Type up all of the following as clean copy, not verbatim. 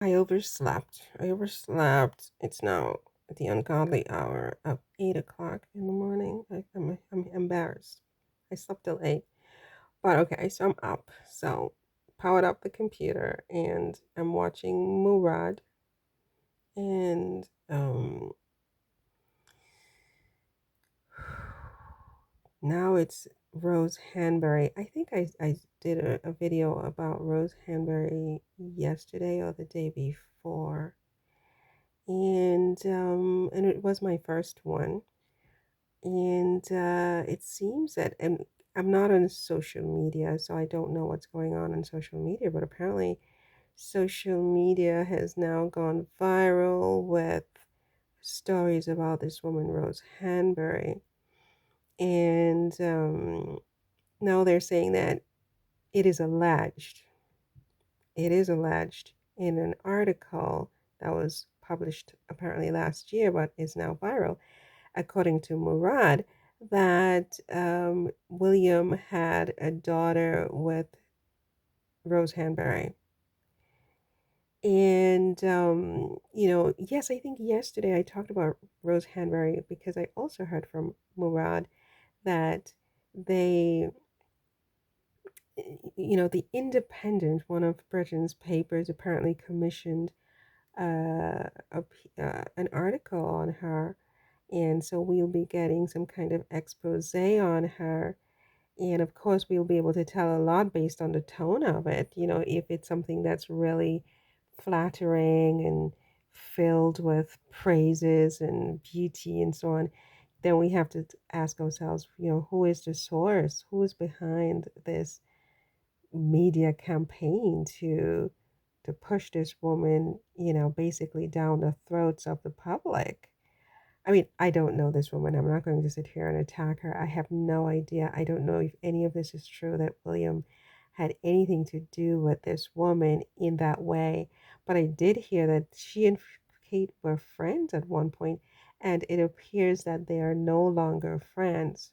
I overslept. I overslept. It's now the ungodly hour of 8 o'clock in the morning. I'm embarrassed. I slept till 8. But okay, so I'm up. So powered up the computer and I'm watching Murad and now it's Rose Hanbury. I think I did a video about Rose Hanbury yesterday or the day before. And it was my first one. And it seems that, and I'm not on social media, so I don't know what's going on social media, but apparently social media has now gone viral with stories about this woman, Rose Hanbury. And now they're saying that it is alleged, it is alleged in an article that was published apparently last year, but is now viral, according to Murad, that William had a daughter with Rose Hanbury. And yes, I think yesterday I talked about Rose Hanbury because I also heard from Murad that they, the Independent, one of Britain's papers, apparently commissioned an article on her. And so we'll be getting some kind of expose on her. And of course, we'll be able to tell a lot based on the tone of it. If it's something that's really flattering and filled with praises and beauty and so on, then we have to ask ourselves, who is the source? Who is behind this media campaign to push this woman, basically down the throats of the public? I mean, I don't know this woman. I'm not going to sit here and attack her. I have no idea. I don't know if any of this is true, that William had anything to do with this woman in that way. But I did hear that she and Kate were friends at one point, and it appears that they are no longer friends.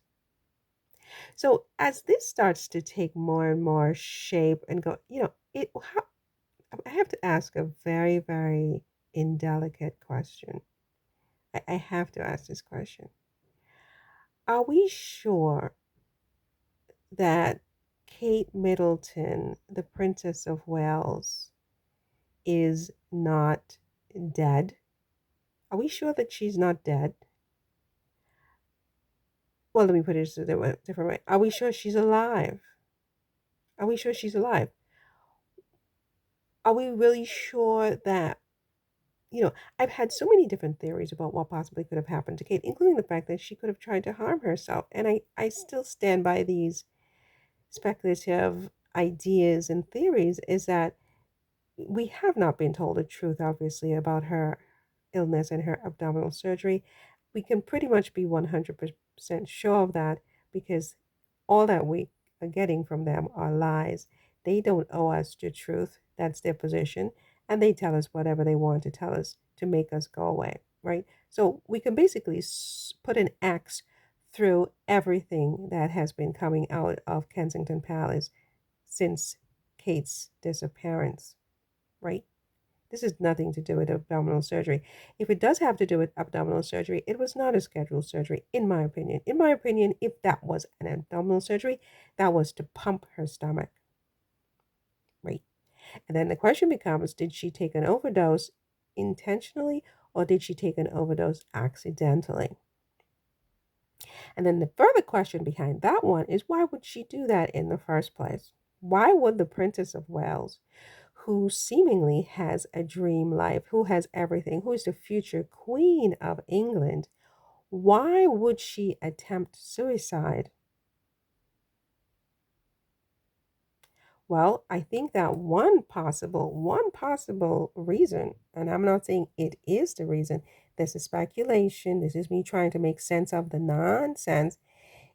So as this starts to take more and more shape and go, I have to ask a very, very indelicate question. I have to ask this question. Are we sure that Kate Middleton, the Princess of Wales, is not dead? Are we sure that she's not dead? Well, let me put it a different way. Are we sure she's alive? Are we sure she's alive? Are we really sure that, I've had so many different theories about what possibly could have happened to Kate, including the fact that she could have tried to harm herself. And I still stand by these speculative ideas and theories, is that we have not been told the truth, obviously, about her illness and her abdominal surgery. We can pretty much be 100% sure of that because all that we are getting from them are lies. They don't owe us the truth. That's their position. And they tell us whatever they want to tell us to make us go away, right? So we can basically put an X through everything that has been coming out of Kensington Palace since Kate's disappearance, right? This has nothing to do with abdominal surgery. If it does have to do with abdominal surgery, it was not a scheduled surgery, in my opinion. In my opinion, if that was an abdominal surgery, that was to pump her stomach, right? And then the question becomes, did she take an overdose intentionally or did she take an overdose accidentally? And then the further question behind that one is, why would she do that in the first place? Why would the Princess of Wales, who seemingly has a dream life, who has everything, who is the future Queen of England, why would she attempt suicide? Well, I think that one possible reason, and I'm not saying it is the reason, this is speculation, this is me trying to make sense of the nonsense,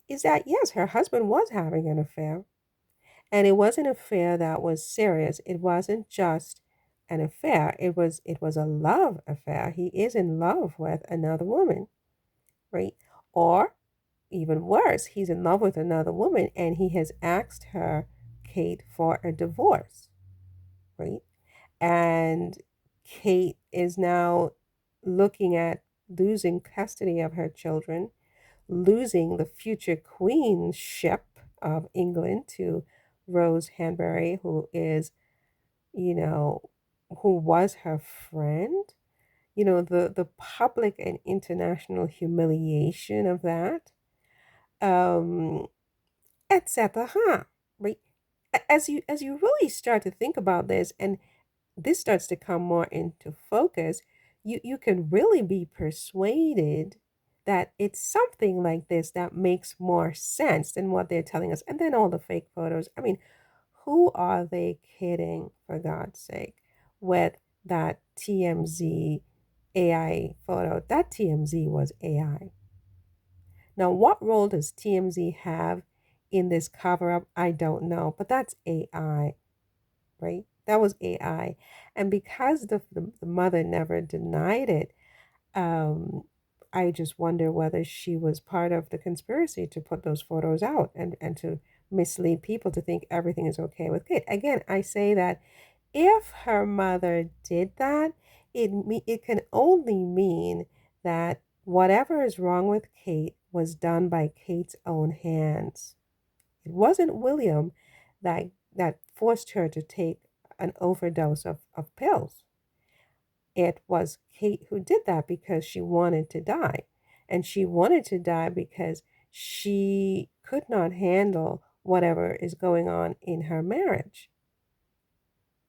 is that yes, her husband was having an affair. And it was an affair that was serious. It wasn't just an affair. It was a love affair. He is in love with another woman, right? Or even worse, he's in love with another woman and he has asked her, Kate, for a divorce, right? And Kate is now looking at losing custody of her children, losing the future queenship of England to Rose Hanbury, who is, you know, who was her friend. The public and international humiliation of that, um, etc. Huh? Right? As you really start to think about this, and this starts to come more into focus, you can really be persuaded that it's something like this that makes more sense than what they're telling us. And then all the fake photos. I mean, who are they kidding, for God's sake, with that TMZ AI photo? That TMZ was AI. Now, what role does TMZ have in this cover up? I don't know, but that's AI, right? That was AI. And because the mother never denied it, um, I just wonder whether she was part of the conspiracy to put those photos out and to mislead people to think everything is okay with Kate. Again, I say that if her mother did that, it can only mean that whatever is wrong with Kate was done by Kate's own hands. It wasn't William that forced her to take an overdose of pills. It was Kate who did that because she wanted to die. And she wanted to die because she could not handle whatever is going on in her marriage,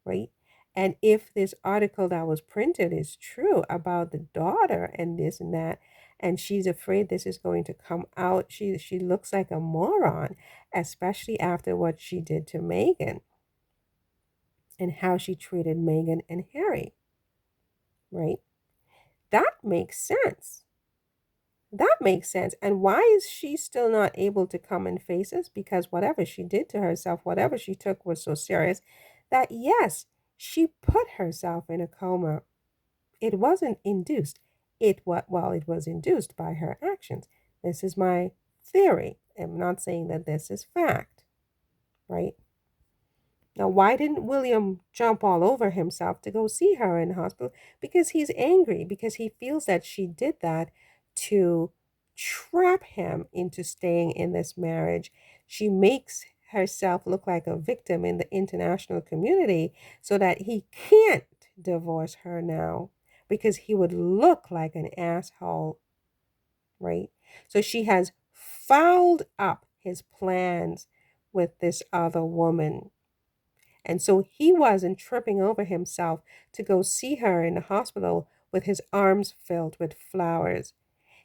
right? And if this article that was printed is true about the daughter and this and that, and she's afraid this is going to come out, she looks like a moron, especially after what she did to Meghan and how she treated Meghan and Harry, right? That makes sense. That makes sense. And why is she still not able to come and face us? Because whatever she did to herself, whatever she took was so serious that, yes, she put herself in a coma. It wasn't induced. It was induced by her actions. This is my theory. I'm not saying that this is fact, right? Now, why didn't William jump all over himself to go see her in the hospital? Because he's angry, because he feels that she did that to trap him into staying in this marriage. She makes herself look like a victim in the international community so that he can't divorce her now because he would look like an asshole, right? So she has fouled up his plans with this other woman. And so he wasn't tripping over himself to go see her in the hospital with his arms filled with flowers.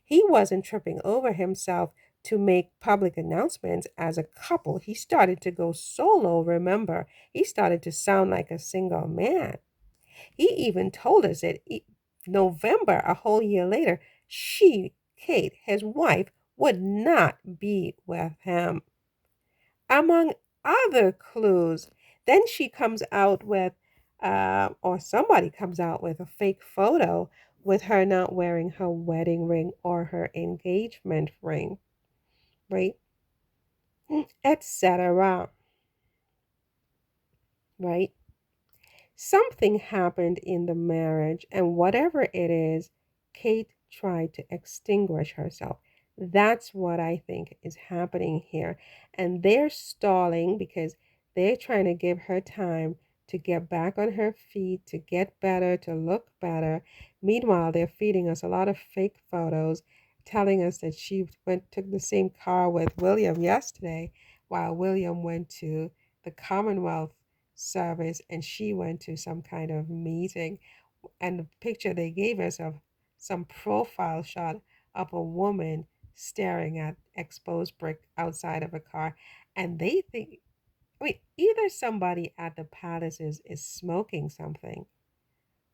He wasn't tripping over himself to make public announcements as a couple. He started to go solo, remember? He started to sound like a single man. He even told us that November, a whole year later, she, Kate, his wife, would not be with him, among other clues. Then she comes out with, or somebody comes out with a fake photo with her not wearing her wedding ring or her engagement ring, right? Etc. Right? Something happened in the marriage, and whatever it is, Kate tried to extinguish herself. That's what I think is happening here. And they're stalling because they're trying to give her time to get back on her feet, to get better, to look better. Meanwhile, they're feeding us a lot of fake photos, telling us that she took the same car with William yesterday, while William went to the Commonwealth service and she went to some kind of meeting, and the picture they gave us of some profile shot of a woman staring at exposed brick outside of a car, and they think, I mean, either somebody at the palaces is smoking something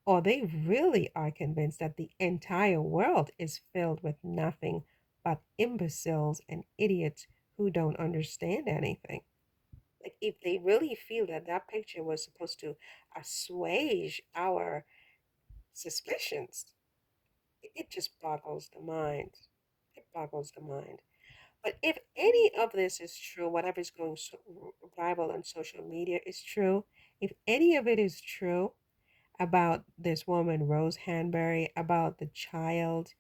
or they really are convinced that the entire world is filled with nothing but imbeciles and idiots who don't understand anything. Like, if they really feel that that picture was supposed to assuage our suspicions, it just boggles the mind. It boggles the mind. But if any of this is true, whatever's going viral on social media is true, if any of it is true, about this woman, Rose Hanbury, about the child.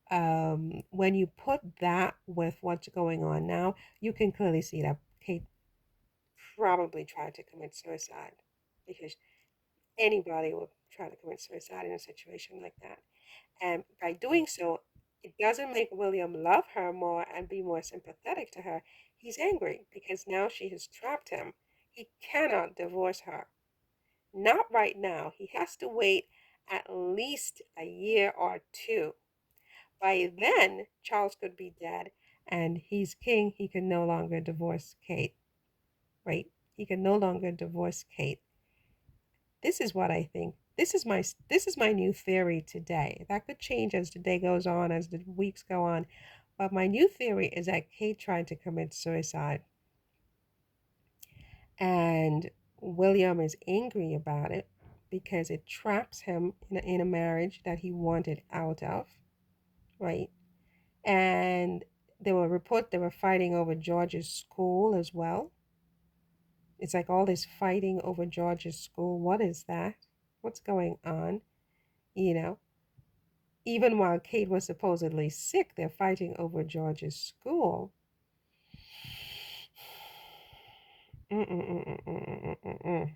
When you put that with what's going on now, you can clearly see that Kate probably tried to commit suicide because anybody would try to commit suicide in a situation like that. And by doing so, it doesn't make William love her more and be more sympathetic to her. He's angry because now she has trapped him. He cannot divorce her. Not right now. He has to wait at least a year or two. By then, Charles could be dead and he's king. He can no longer divorce Kate, right? He can no longer divorce Kate. This is what I think. This is my new theory today. That could change as the day goes on, as the weeks go on. But my new theory is that Kate tried to commit suicide, and William is angry about it because it traps him in a marriage that he wanted out of, right? And there were reports they were fighting over George's school as well. It's like all this fighting over George's school. What is that? What's going on? You know, even while Kate was supposedly sick, they're fighting over George's school. Mm-mm-mm-mm-mm-mm-mm.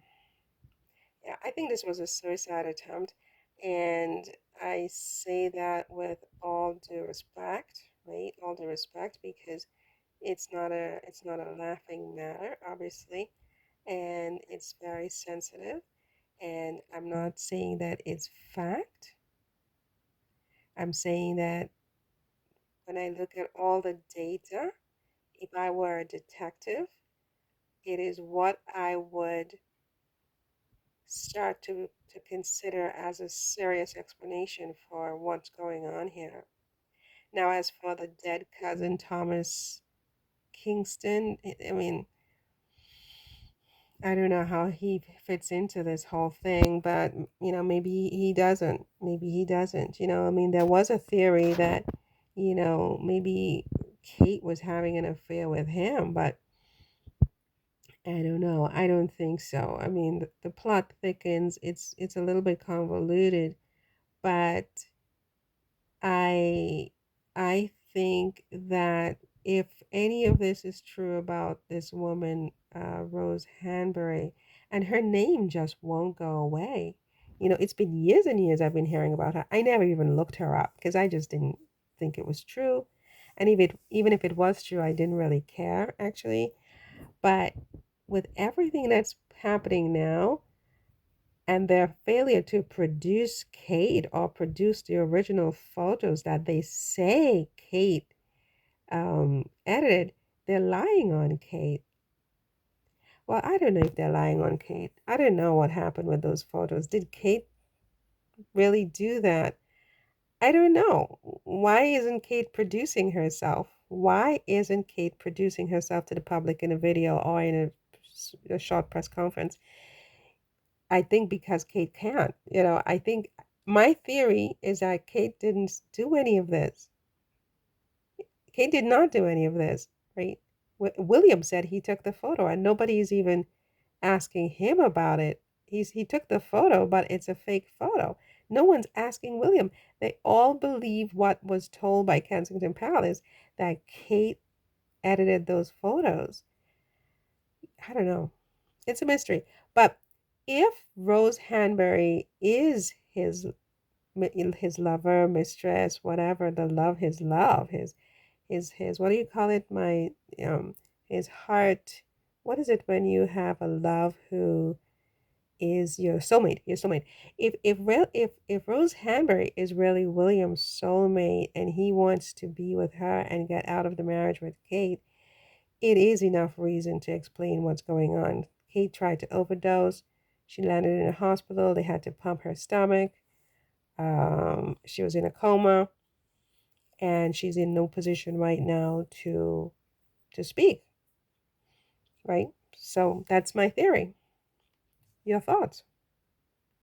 Yeah, I think this was a suicide attempt, and I say that with all due respect, right? All due respect, because it's not a laughing matter, obviously, and it's very sensitive. And I'm not saying that it's fact. I'm saying that when I look at all the data, if I were a detective, it is what I would start to consider as a serious explanation for what's going on here. Now, as for the dead cousin Thomas Kingston, I mean, I don't know how he fits into this whole thing, but maybe he doesn't. Maybe he doesn't. I mean, there was a theory that, maybe Kate was having an affair with him, but I don't know. I don't think so. I mean, the plot thickens. It's a little bit convoluted, but I I think that if any of this is true about this woman, Rose Hanbury, and her name just won't go away. It's been years and years I've been hearing about her. I never even looked her up because I just didn't think it was true. And even if it was true, I didn't really care actually. But with everything that's happening now and their failure to produce Kate or produce the original photos that they say Kate edited, they're lying on Kate. Well, I don't know if they're lying on Kate. I don't know what happened with those photos. Did Kate really do that? I don't know. Why isn't Kate producing herself? Why isn't Kate producing herself to the public in a video or in a short press conference? I think because Kate can't. I think my theory is that Kate didn't do any of this. Kate did not do any of this, right? William said he took the photo, and nobody's even asking him about it. He took the photo, but it's a fake photo. No one's asking William. They all believe what was told by Kensington Palace that Kate edited those photos. I don't know. It's a mystery. But if Rose Hanbury is his lover, mistress, whatever, the love, his love, his what do you call it? His heart. What is it when you have a love who is your soulmate? Your soulmate. If Rose Hanbury is really William's soulmate and he wants to be with her and get out of the marriage with Kate, it is enough reason to explain what's going on. Kate tried to overdose. She landed in a hospital. They had to pump her stomach. She was in a coma, and she's in no position right now to speak. Right. So that's my theory. Your thoughts?